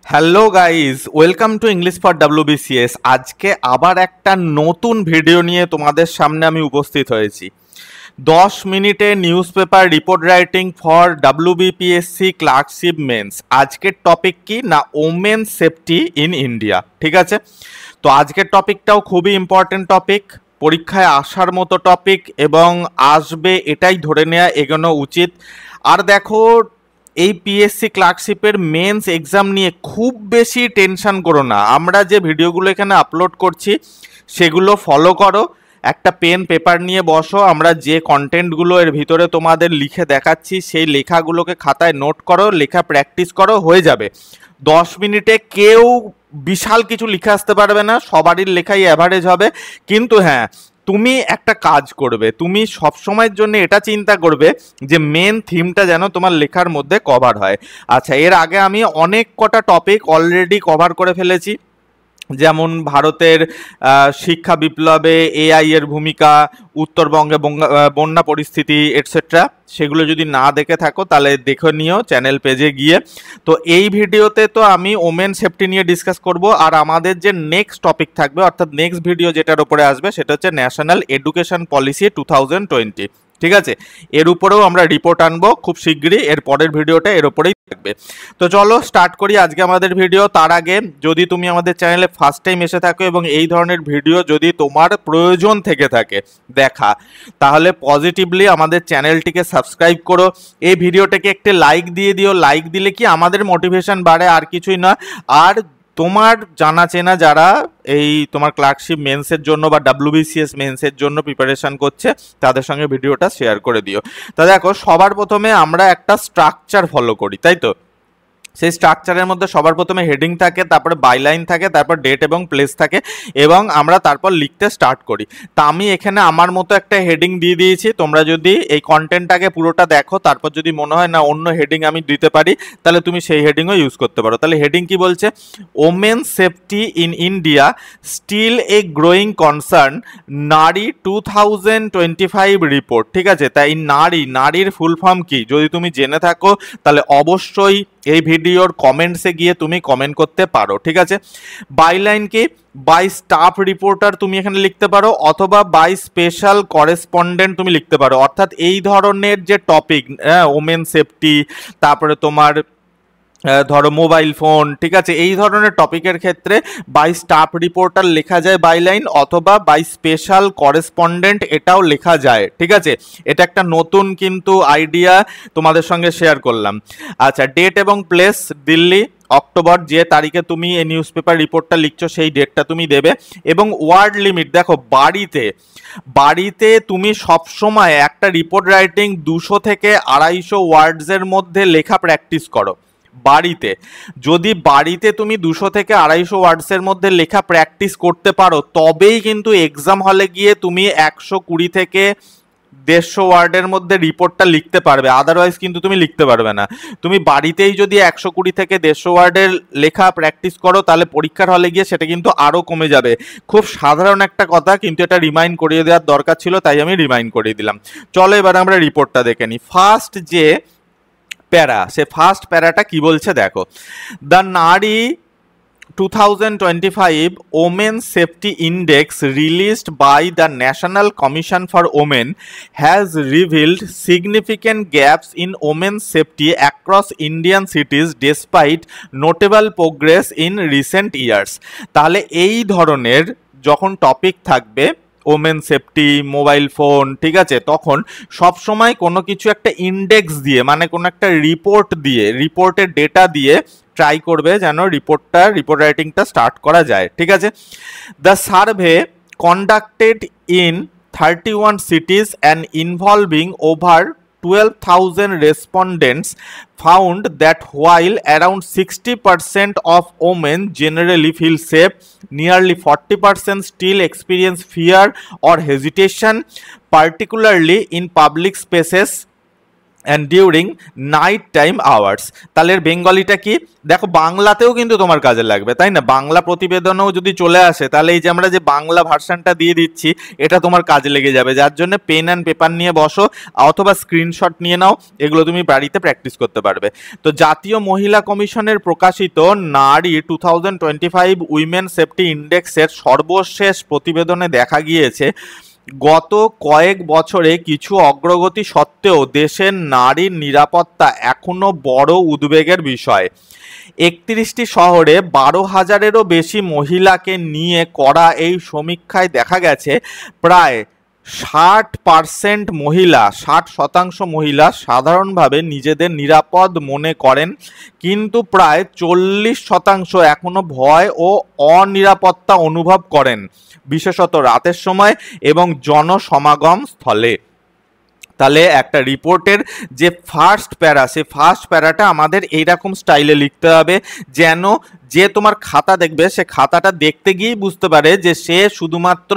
Hello guys, welcome to English for WBCS। আজকে আবার একটা নতুন ভিডিও নিয়ে তোমাদের সামনে আমি উপস্থিত হয়েছি। 10 মিনিটে news paper report writing for WBPSC clerkship men's. আজকের টপিক কি না, ওমেন সেফটি ইন ইন্ডিয়া। ঠিক আছে, তো আজকের টপিকটাও খুবই ইম্পর্টেন্ট টপিক, পরীক্ষায় আসার মতো টপিক এবং আসবে এটাই ধরে নেওয়া এগোনো উচিত। আর দেখো, এই পিএসসি ক্লার্কশিপের মেন্স এক্সাম নিয়ে খুব বেশি টেনশন করো না। আমরা যে ভিডিওগুলো এখানে আপলোড করছি সেগুলো ফলো করো, একটা পেন পেপার নিয়ে বসো, আমরা যে কন্টেন্টগুলো এর ভিতরে তোমাদের লিখে দেখাচ্ছি সেই লেখাগুলোকে খাতায় নোট করো, লেখা প্র্যাকটিস করো, হয়ে যাবে। 10 মিনিটে কেউ বিশাল কিছু লিখে আসতে পারবে না, সবারই লেখাই অ্যাভারেজ হবে। কিন্তু হ্যাঁ, তুমি একটা কাজ করবে, তুমি সব সময়ের জন্য এটা চিন্তা করবে যে মেন থিমটা যেন তোমার লেখার মধ্যে কভার হয়। আচ্ছা, এর আগে আমি অনেক কটা টপিক অলরেডি কভার করে ফেলেছি, যেমন ভারতের শিক্ষা বিপ্লবে এআই এর ভূমিকা, উত্তরবঙ্গে বন্যা পরিস্থিতি এটসেট্রা। সেগুলো যদি না দেখে থাকো তাহলে দেখে নিও চ্যানেল পেজে গিয়ে। তো এই ভিডিওতে তো আমি ওমেন সেফটি নিয়ে ডিসকাস করব, আর আমাদের যে নেক্সট টপিক থাকবে অর্থাৎ নেক্সট ভিডিও যেটার উপরে আসবে সেটা হচ্ছে ন্যাশনাল এডুকেশন পলিসি 2020। ঠিক আছে, এর উপরেও আমরা রিপোর্ট আনবো খুব শীঘ্রই, এর পরের ভিডিওটা এর উপরেই থাকবে। তো চলো স্টার্ট করি আজকে আমাদের ভিডিও। তার আগে যদি তুমি আমাদের চ্যানেলে ফার্স্ট টাইম এসে থাকো এবং এই ধরনের ভিডিও যদি তোমার প্রয়োজন থেকে থাকে দেখা, তাহলে পজিটিভলি আমাদের চ্যানেলটিকে সাবস্ক্রাইব করো, এই ভিডিওটাকে একটি লাইক দিয়ে দিও। লাইক দিলে কি আমাদের মোটিভেশন বাড়ে, আর কিছুই না। আর তোমার জানা চেনা যারা এই তোমার ক্লার্কশিপ মেন্সের জন্য বা WBCS মেন্সের জন্য প্রিপারেশন করছে তাদের সঙ্গে ভিডিওটা শেয়ার করে দিও। তা দেখো, সবার প্রথমে আমরা একটা স্ট্রাকচার ফলো করি, তাই তো? সেই স্ট্রাকচারের মধ্যে সবার প্রথমে হেডিং থাকে, তারপরে বাইলাইন থাকে, তারপর ডেট এবং প্লেস থাকে, এবং আমরা তারপর লিখতে স্টার্ট করি। তা আমি এখানে আমার মতো একটা হেডিং দিয়ে দিয়েছি। তোমরা যদি এই কন্টেন্টটাকে পুরোটা দেখো, তারপর যদি মনে হয় না অন্য হেডিং আমি দিতে পারি, তাহলে তুমি সেই হেডিংও ইউজ করতে পারো। তাহলে হেডিং কি বলছে? Women safety in India still a growing concern, নারী 2025 রিপোর্ট। ঠিক আছে, তাই নারীর ফুল ফর্ম কি যদি তুমি জেনে থাকো তাহলে অবশ্যই এই ভিডিওর কমেন্টসে গিয়ে তুমি কমেন্ট করতে পারো। ঠিক আছে, বাইলাইন কি? বাই স্টাফ রিপোর্টার তুমি এখানে লিখতে পারো, অথবা বাই স্পেশাল করেসপন্ডেন্ট তুমি লিখতে পারো। অর্থাৎ এই ধরনের যে টপিক, ওমেন সেফটি, তারপরে তোমার ধরো মোবাইল ফোন, ঠিক আছে, এই ধরনের টপিকের ক্ষেত্রে বাই স্টাফ রিপোর্টার লেখা যায় বাইলাইন, অথবা বাই স্পেশাল করেসপন্ডেন্ট এটাও লেখা যায়। ঠিক আছে, এটা একটা নতুন কিন্তু আইডিয়া তোমাদের সঙ্গে শেয়ার করলাম। আচ্ছা, ডেট এবং প্লেস দিল্লি, অক্টোবর, যে তারিখে তুমি এই নিউজ পেপার রিপোর্টটা লিখছো সেই ডেটটা তুমি দেবে। এবং ওয়ার্ড লিমিট দেখো, বাড়িতে তুমি সবসময় একটা রিপোর্ট রাইটিং 200 থেকে 250 ওয়ার্ডসের মধ্যে লেখা প্র্যাকটিস করো। বাড়িতে তুমি 200 থেকে 250 ওয়ার্ডসের মধ্যে লেখা প্র্যাকটিস করতে পারো, তবেই কিন্তু এক্সাম হলে গিয়ে তুমি 120 থেকে 150 ওয়ার্ডের মধ্যে রিপোর্টটা লিখতে পারবে। আদারওয়াইজ কিন্তু তুমি লিখতে পারবে না। তুমি বাড়িতেই যদি 120 থেকে 150 ওয়ার্ডের লেখা প্র্যাকটিস করো, তাহলে পরীক্ষার হলে গিয়ে সেটা কিন্তু আরও কমে যাবে। খুব সাধারণ একটা কথা, কিন্তু এটা রিমাইন্ড করিয়ে দেওয়ার দরকার ছিল, তাই আমি রিমাইন্ড করিয়ে দিলাম। চলো এবার আমরা রিপোর্টটা দেখে নিই। ফার্স্ট যে প্যারা, সে ফার্স্ট প্যারাটা কি বলছে দেখো। দ্য নারী 2025 Women Safety Index released by the National Commission for Women has revealed significant gaps in women's safety across Indian cities despite notable progress in recent years। তাহলে এই ধরনের যখন টপিক থাকবে ওমেন সেফটি, মোবাইল ফোন, ঠিক আছে, তখন সবসময় কোনো কিছু একটা ইন্ডেক্স দিয়ে, মানে কোনো একটা রিপোর্ট দিয়ে, রিপোর্টের ডেটা দিয়ে ট্রাই করবে যেন রিপোর্ট রাইটিংটা স্টার্ট করা যায়। ঠিক আছে, the survey conducted in 31 cities and involving over 12,000 respondents found that while around 60% of women generally feel safe, nearly 40% still experience fear or hesitation, particularly in public spaces and during night time hours. তাহলে বেঙ্গলিটা কি দেখো, বাংলাতেও কিন্তু তোমার কাজে লাগবে, তাই না? বাংলা প্রতিবেদনেও যদি চলে আসে তাহলে এই যে আমরা যে বাংলা ভার্সানটা দিয়ে দিচ্ছি এটা তোমার কাজে লেগে যাবে, যার জন্য পেন অ্যান্ড পেপার নিয়ে বসো অথবা স্ক্রিনশট নিয়ে নাও, এগুলো তুমি বাড়িতে প্র্যাকটিস করতে পারবে। তো জাতীয় মহিলা কমিশনের প্রকাশিত নারী 2025 উইমেন সেফটি ইন্ডেক্সের সর্বশেষ প্রতিবেদনে দেখা গিয়েছে গত কয়েক বছরে কিছু অগ্রগতি সত্ত্বেও দেশের নারীর নিরাপত্তা এখনো বড় উদ্বেগের বিষয়। 31টি শহরে 12,000-এরও বেশি মহিলাকে নিয়ে করা এই সমীক্ষায় দেখা গেছে প্রায় 60% মহিলা, 60% মহিলা সাধারণভাবে নিজেদের নিরাপদ মনে করেন, কিন্তু প্রায় 40% এখনো ভয় ও অনিরাপত্তা অনুভব করেন, বিশেষত রাতের সময় এবং জনসমাগম স্থলে। তাহলে একটা রিপোর্টের যে ফার্স্ট প্যারা, সেই ফার্স্ট প্যারাটা আমাদের এইরকম স্টাইলে লিখতে হবে যেন যে তোমার খাতা দেখবে সে খাতাটা দেখতে গিয়েই বুঝতে পারে যে সে শুধুমাত্র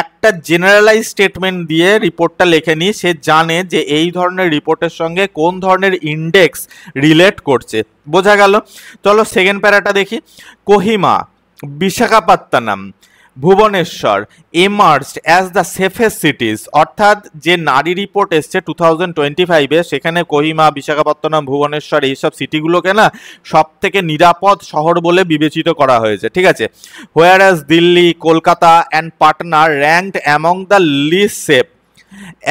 একটা জেনারেলাইজ স্টেটমেন্ট দিয়ে রিপোর্টটা লেখেনি, সে জানে যে এই ধরনের রিপোর্টের সঙ্গে কোন ধরনের ইন্ডেক্স রিলেট করছে। বোঝা গেল? চলো সেকেন্ড প্যারাটা দেখি। Kohima, Visakhapatnam, Bhubaneswar emerged as the safest সিটিজ, অর্থাৎ যে নারী রিপোর্ট এসছে 2025-এ সেখানে কোহিমা, বিশাখাপত্তনম, ভুবনেশ্বর এইসব সিটিগুলোকে না সব থেকে নিরাপদ শহর বলে বিবেচিত করা হয়েছে, ঠিক আছে? Whereas Delhi, Kolkata and Patna ranked among the list safe.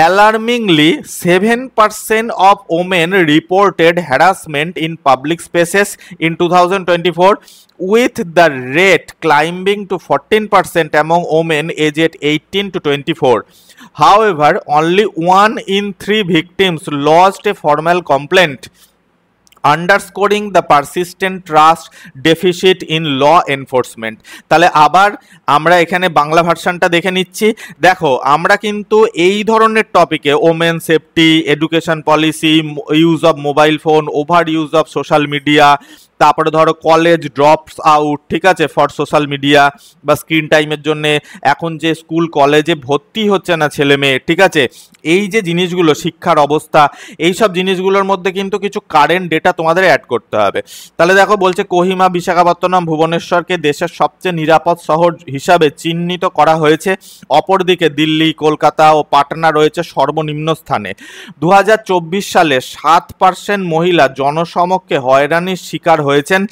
Alarmingly, 7% of women reported harassment in public spaces in 2024, with the rate climbing to 14% among women aged 18 to 24. However, only 1 in 3 victims lodged a formal complaint, underscoring the persistent trust deficit in law enforcement. তাহলে আবার আমরা এখানে বাংলা ভার্সানটা দেখে নিচ্ছি। দেখো, আমরা কিন্তু এই ধরনের টপিকে women safety, education policy, use of mobile phone, over use of social media, তারপরে ধরো কলেজ ড্রপস আউট, ঠিক আছে, ফর সোশ্যাল মিডিয়া বা স্ক্রিন টাইমের জন্য এখন যে স্কুল কলেজে ভর্তি হচ্ছে না ছেলে মেয়ে, ঠিক আছে, এই যে জিনিসগুলো, শিক্ষার অবস্থা, এই সব জিনিসগুলোর মধ্যে কিন্তু কিছু কারেন্ট ডেটা তোমাদের অ্যাড করতে হবে। তাহলে দেখো বলছে কোহিমা, বিশাখাপত্তনম, ভুবনেশ্বরকে দেশের সবচেয়ে নিরাপদ শহর হিসাবে চিহ্নিত করা হয়েছে। অপরদিকে দিল্লি, কলকাতা ও পাটনা রয়েছে সর্বনিম্ন স্থানে। 2024 সালে 7% মহিলা জনসমক্ষে হয়রানির শিকার হয়েছেন।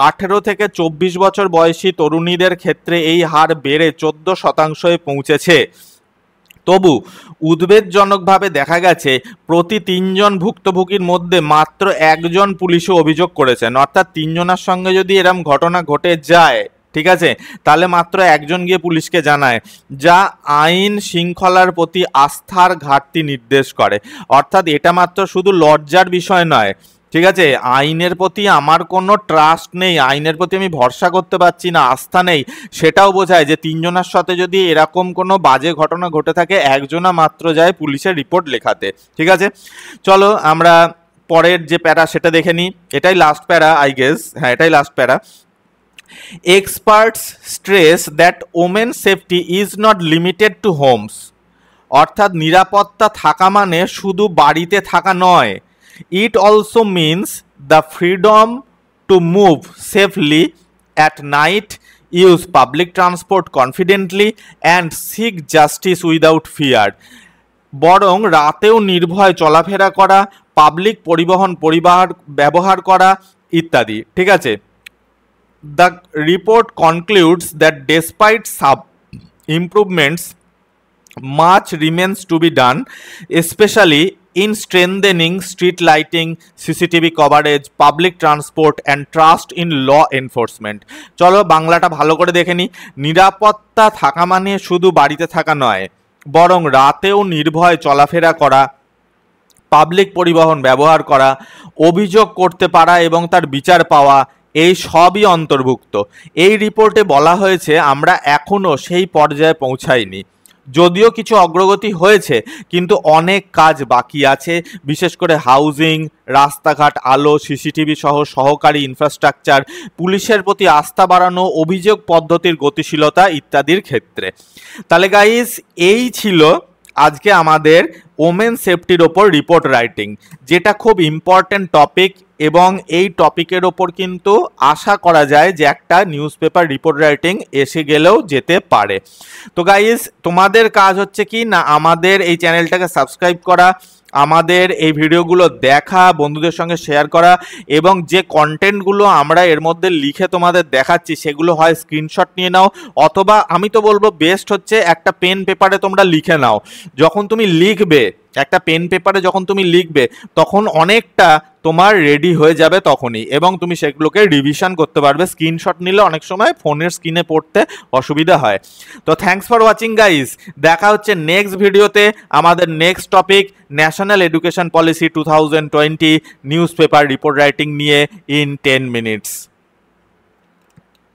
18 থেকে 24 বছর বয়সী তরুণীদের ক্ষেত্রে এই হার বেড়ে 14%-এ পৌঁছেছে। তবু উদ্বেগজনকভাবে দেখা গেছে প্রতি 3 জন ভুক্তভোগীর মধ্যে মাত্র 1 জন পুলিশে অভিযোগ করেছেন, অর্থাৎ 3 জনের সঙ্গে যদি এরকম ঘটনা ঘটে যায়, ঠিক আছে, তাহলে মাত্র 1 জন গিয়ে পুলিশকে জানায়, যা আইন শৃঙ্খলার প্রতি আস্থার ঘাটতি নির্দেশ করে। অর্থাৎ এটা মাত্র শুধু লজ্জার বিষয় নয়, ঠিক আছে, আইনের প্রতি আমার কোনো ট্রাস্ট নেই, আইনের প্রতি আমি ভরসা করতে পারছি না, আস্থা নেই, সেটাও বোঝায় যে 3 জনের সাথে যদি এরকম কোনো বাজে ঘটনা ঘটে থাকে, 1 জনা মাত্র যায় পুলিশের রিপোর্ট লেখাতে, ঠিক আছে। চলো আমরা পরের যে প্যারা সেটা দেখে নিই। এটাই লাস্ট প্যারা, আই গেস, হ্যাঁ এটাই last para. Experts stress that women safety is not limited to homes, অর্থাৎ নিরাপত্তা থাকা মানে শুধু বাড়িতে থাকা নয়। It also means the freedom to move safely at night, use public transport confidently and seek justice without fear. বরং রাতেও নির্ভয় চলাফেরা করা, পাবলিক পরিবহন ব্যবহার করা ইত্যাদি, ঠিক আছে। The report concludes that despite some improvements, much remains to be done, especially in strengthening street lighting, CCTV coverage, public transport and trust in law enforcement. চলো বাংলাটা ভালো করে দেখে নি। নিরাপত্তা থাকা মানে শুধু বাড়িতে থাকা নয়, বরং রাতেও নির্ভয় চলাফেরা করা, পাবলিক পরিবহন ব্যবহার করা, অভিযোগ করতে পারা এবং তার বিচার পাওয়া, এই সবই অন্তর্ভুক্ত। এই রিপোর্টে বলা হয়েছে আমরা এখনও সেই পর্যায়ে পৌঁছাইনি, যদিও কিছু অগ্রগতি হয়েছে কিন্তু অনেক কাজ বাকি আছে, বিশেষ করে হাউজিং, রাস্তাঘাট, আলো, সিসিটিভি সহ সহকারী ইনফ্রাস্ট্রাকচার, পুলিশের প্রতি আস্থা বাড়ানো, অভিযোগ পদ্ধতির গতিশীলতা ইত্যাদির ক্ষেত্রে। তাহলে গাইস এই ছিল আজকে আমাদের ওমেন সেফটির ওপর রিপোর্ট রাইটিং, যেটা খুব ইম্পর্টেন্ট টপিক এবং এই টপিকের ওপর কিন্তু আশা করা যায় যে একটা নিউজ পেপার রিপোর্ট রাইটিং এসে গেলেও যেতে পারে। তো গাইস, তোমাদের কাজ হচ্ছে কি না, আমাদের এই চ্যানেলটাকে সাবস্ক্রাইব করা, আমাদের এই ভিডিওগুলো দেখা, বন্ধুদের সঙ্গে শেয়ার করা, এবং যে কন্টেন্টগুলো আমরা এর মধ্যে লিখে তোমাদের দেখাচ্ছি সেগুলো হয় স্ক্রিনশট নিয়ে নাও, অথবা আমি তো বলবো বেস্ট হচ্ছে একটা পেন পেপারে তোমরা লিখে নাও। যখন তুমি লিখবে একটা পেন পেপারে যখন তুমি লিখবে তখন অনেকটা তোমার রেডি হয়ে যাবে তখনই, এবং তুমি সেগুলোকে রিভিশন করতে পারবে। স্ক্রিনশট নিলে অনেক সময় ফোনের স্ক্রিনে পড়তে অসুবিধা হয়। তো থ্যাঙ্কস ফর ওয়াচিং গাইস, দেখা হচ্ছে নেক্সট ভিডিওতে। আমাদের next topic national education policy 2020 news paper report writing নিয়ে ইন 10 মিনিটস।